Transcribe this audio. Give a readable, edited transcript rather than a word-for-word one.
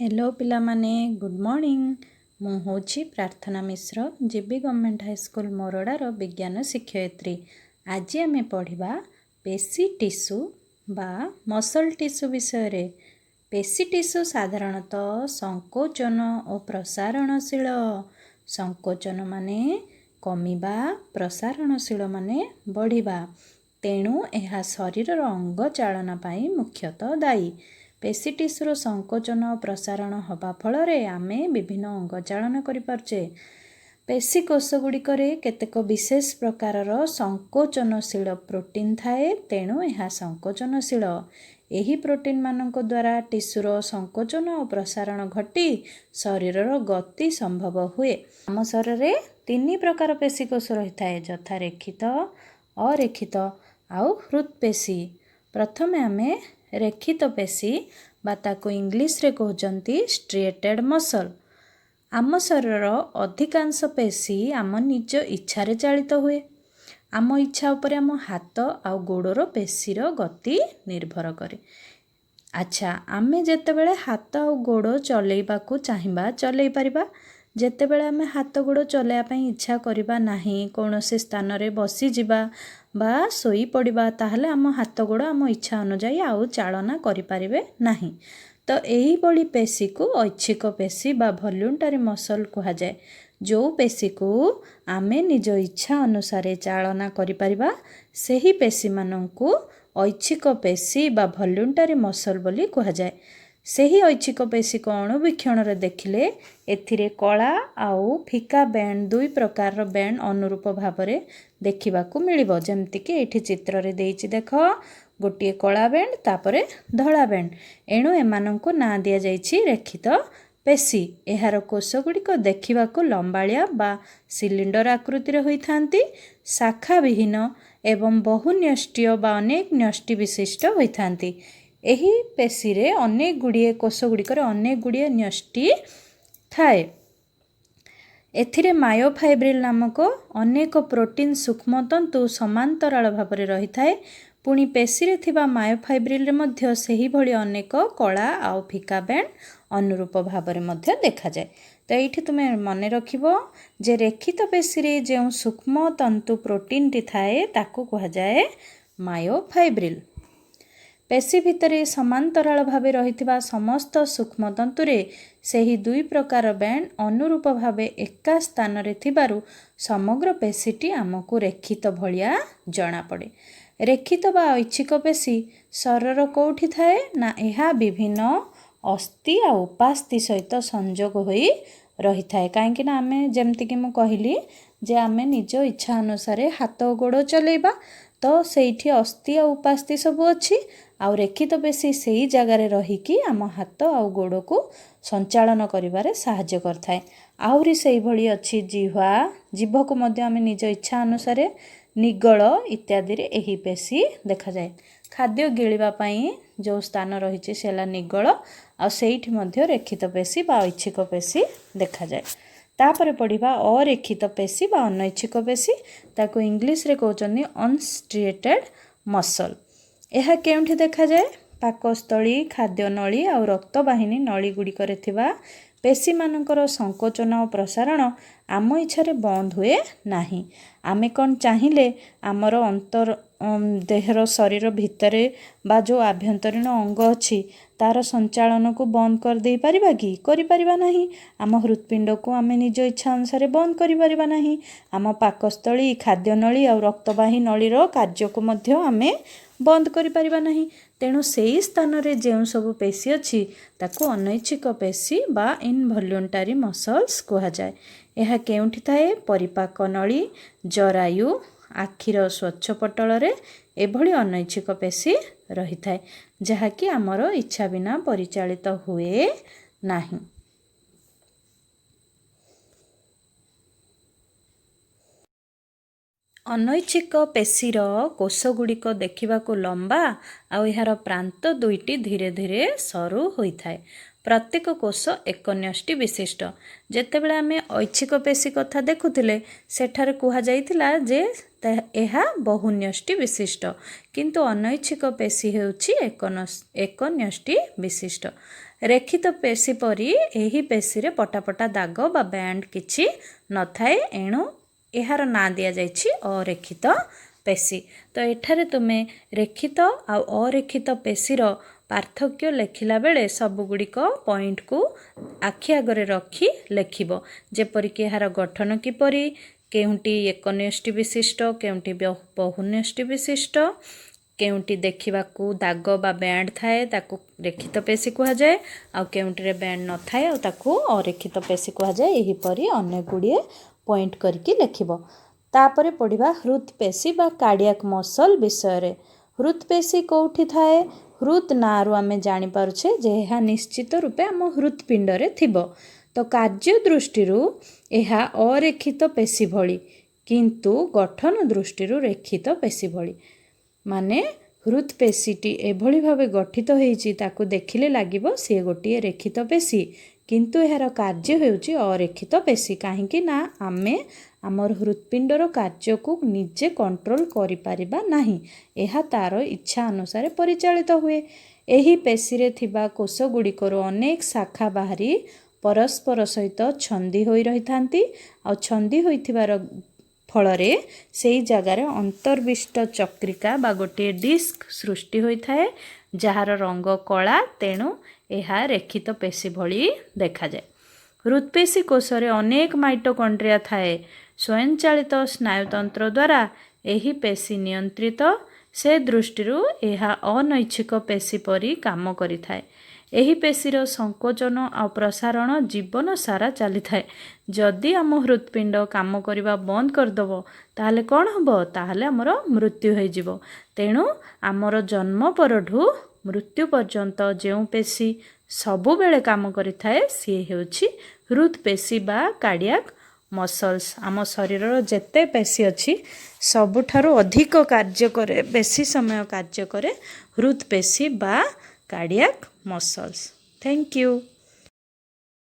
Hello पिला माने good morning मु होची प्रार्थना मिश्र जीबी गवर्नमेंट हाई स्कूल मोरडा रो विज्ञान शिक्षयित्री। आज आम पढ़ा पेशी टिश्यू बा मसल टिश्यू विषय रे। पेशी टिश्यू साधारणतः संकोचन और प्रसारणशील। संकोचन माने कमिबा, प्रसारणशील माने बढ़िबा। तेणु यह शरीर अंग चालना पाई मुख्यतः दायी। पेशी टिश्यूर संकोचन और प्रसारण हवा फल आमे विभिन्न अंग चालन करिपारुछे। पेशी कोषगुड़िक केतेक विशेष प्रकारर संकोचनशील प्रोटीन थाए, तेणु यह संकोचनशील। एही प्रोटीन मानक द्वारा टिश्यूर संकोचन और प्रसारण घटी शरीरर गति संभव हुए। आम शरीर में 3 प्रकार पेशी कोष रही है, यथा रेखित, अरेखित आउ हृत्पेशी। प्रथमे आमे रेखित पेशी बा ताको इंग्लिश रे कहउचंती स्ट्रिएटेड मसल। आम शरीर अधिकांश पेशी आम निज इच्छा रे चालित हुए। आम इच्छा उपरे आम हाथ आ गोड़र पेशीर गति निर्भर करे। अच्छा, आमे जेतेबेले हाथ आ गोड़ चलेइबाकू चाहिबा चलेइ परिबा। जेतेबेले आमे हाथ गोड़ चलेया पई इच्छा करिबा नाही, कौनसी स्थान रे बसी जिबा बा सोई पड़िबा, ताहले आम हाथ गोड़ आम इच्छा अनुजाई आउ चालना करि परिबे नाही। तो एही बड़ी पेशी को ऐच्छिक पेशी बा वॉल्यूंटरी मसल कहा जाए। जो पेशी को आमे निज इच्छा अनुसार चालना करि परिबा सेही पेशी माननकू ऐच्छिक पेशी बा वॉल्यूंटरी मसल बोली कहा जाए। सेही ऐच्छिक पेशी को अणुवीक्षण रे देखिले एथिरे कला आउ फिका बैंड 2 प्रकार बैंड अनुरूप भावरे देखिबाकू मिलिबो। जेमति कि एठी चित्र रे देइछि देख, गोटिए कला बैंड तापरे धला बैंड। एणु एमानंकू ना दिया जाइछि रेखित पेशी। एहार कोषगुड़िक देखिबाकू लंबालिया बा सिलिंडर आकृतिर होइथांती, शाखा विहीन एवं बहुन्यष्टीय बा अनेक न्यष्टि विशिष्ट होइथांती। एही पेशी रे अनेक गुड़िए कोषगुड़िकर अनेक गुड़िए न्यष्टि थाए। एथिरे मायोफाइब्रिल नामक अनेक प्रोटीन सूक्ष्मतंतु समांतराल भावरे रही थाए। पुणी पेशी रे थिबा मायोफाइब्रिल रे मध्य सेही भली अनेक कला आउ फिका बैंड अनुरूप भावरे मध्य देखा जाए। तो एठी तुमे मने रखिबो जे रेखित पेशी रे जेउ सूक्ष्म तंतु प्रोटीन टी थाए ताकू कहा जाए मायोफाइब्रिल। पेशी भितरे समांतराल भावे रहिथिबा समस्त सूक्ष्म तंतुरे सेही 2 प्रकार बैंड अनुरूप भावे एका स्थान रे थिबारु समग्र पेशीटी आमको रेखित भलिया जणा पड़े। रेखित बा ऐच्छिक पेशी शरीर कोठी थाए ना, एहा विभिन्न अस्थि आ उपास्थि सहित संयोग होई रही थाए। काहेकि ना आमे जेमति कि मु कहिली जे आमे निज इच्छा अनुसार हाथ गोड़ चलेइबा, तो सेठी अस्थि आ उपास्थि सब अछि। आउ रेखित पेशी सेही जगार रहीकि आम हाथ आउ गोड़ को संचालन करिबारे साहाय्य करथाए। आहुरी सेही भली अछि जिह्वा, जिह्वा को मध्य आमे निज इच्छा अनुसार निगल इत्यादि रे एही पेशी देखा जाए। खाद्य गिळिबा पई जो स्थान रहिछि सेला निगल, आ सेठी मध्य रेखित पेशी बा ऐच्छिक पेशी देखा जाए। तापरे पढ़िबा अरेखित पेशी बा अनैच्छिक पेशी, ताको इंग्लिश रे कहउचन्नी अनस्ट्रिएटेड मसल। यह केउंठी देखा जाए? पाकस्थली, खाद्य नली और रक्तवाहिनी नली गुड़िकरे थिबा पेशी मानकर संकोचन और प्रसारण आम इच्छारे बंद हुए नाही। आमे कौन चाहिए आमर अंतर देहर शरीर भितरे बा जो आभ्यंतरीण अंग अच्छी तार संचालन को बंद कर दे परिबा कि? करि परिबा नाही। आम हृत्पिंड को आमे निज इच्छा अनुसार बंद करि परिबा नाही। आम पाकस्थली, खाद्य नली और रक्तवाही नलीर कार्य को मध्य आमे बंद करि परिबा नाही। तेणु सेही स्थान रे जेउ सब पेशी अछि ताको अनैच्छिक पेशी बा इनवॉल्यूंटरी मसल्स कहा जाए। यह केउंठी थाए? परिपाक नली, जरायु, आखिर स्वच्छ पटल रे एभली अनैच्छिक पेशी रही थाए, जहाँकि आमर इच्छा बिना परिचालित हुए नाही। अनैच्छिक पेशीर कोषगुड़िक देखिबाकू लंबा आउ यार प्रांत 2टी धीरे धीरे सरू होइथाए। प्रत्येक कोष एक न्यष्टि विशिष्ट। जेतेबेले आमे ऐच्छिक पेशी कथा देखुथिले सेठारे कुहा जाइथिला जे एहा बहुन्यष्टि विशिष्ट, किंतु अनैच्छिक पेशी हेउछि एक न्यष्टि विशिष्ट। रेखित पेशी परी एही पेशी रे पटापटा दाग बा बैंड किछि नथाए एणु एहार ना दिया जाइछि अरेखित पेशी। तो एठारे तुमे रेखित आ अरेखित पेशीर पार्थक्य लेखिला बेले सबुगुड़िक पॉइंट को आखि आगरे रखी लेखिबो जेपरिक एहार गठन किपरि केउंटी एकन्यष्टि विशिष्ट केउंटी बहुन्यष्टि विशिष्ट केउंटी देखिबाकू दाग बा बैंड थाए ताकू रेखित पेशी कहा जाए आ केउंटी रे बैंड न थाए आ ताकू अरेखित पेशी कहा जाए। एही परी अनेक गुड़िए पॉइंट करके लेखिबो। तापरे पढ़िबा हृदपेशी बा कार्डियाक मसल विषय रे। हृदपेशी कोउठी थाए हृद नारु आमे जानि पारुछे जे एहा निश्चित रूपे आम हृदपिंड रे थिबो। तो कार्य दृष्टि एहा अरेखित पेशी भली किंतु गठन दृष्टि रेखित पेशी भली माने हृदपेशीटी एभली भावे गठित होईची ताकू देखिले लागिबो से गोटिए रेखित पेशी किंतु एहार कार्य हेउची अरेखित पेशी काहेकि ना आमे आमर हृदपिंडर कार्य को निजे कंट्रोल करि परिबा नाही एहा तार इच्छा अनुसार परिचालित हुए। एही पेशी रे थिबा कोष गुड़िकर अनेक शाखा बाहरी परस्पर सहित छंदी होई रहिथांती आ छंदी होइथिबार फलरे सेई जगार अंतर्विष्ट चक्रिका बा गोटे डिस्क सृष्टि होइथाए जहार रंग कला तेणु एहा रेखित पेशी भली देखा जाए। हृदपेशी कोषरे अनेक माइटोकॉन्ड्रिया थाए स्वयंचालित स्नायुतंत्र द्वारा एही पेशी नियंत्रित से दृष्टि एहा अनैच्छिक पेशी परी काम करिथाए। एही पेशीर संकोचन आ प्रसारण जीवन सारा चली थाए। जदि आम हृदपिंड काम करबा बंद करदब ताहले कौन हबो ताहले हमर मृत्यु हो जिवो। तेणु आमर जन्म परठू मृत्यु पर्यंत जेउ पेशी सबु बेले काम करिथाए सी हेउछि हृदपेशी बा कार्डियाक मसल्स। आम शरीर जेते पेशी अछि सबुठारु अधिक कार्य करे बेसी समय कार्य करे हृदपेशी बा कार्डियाक मसल्स। Thank you.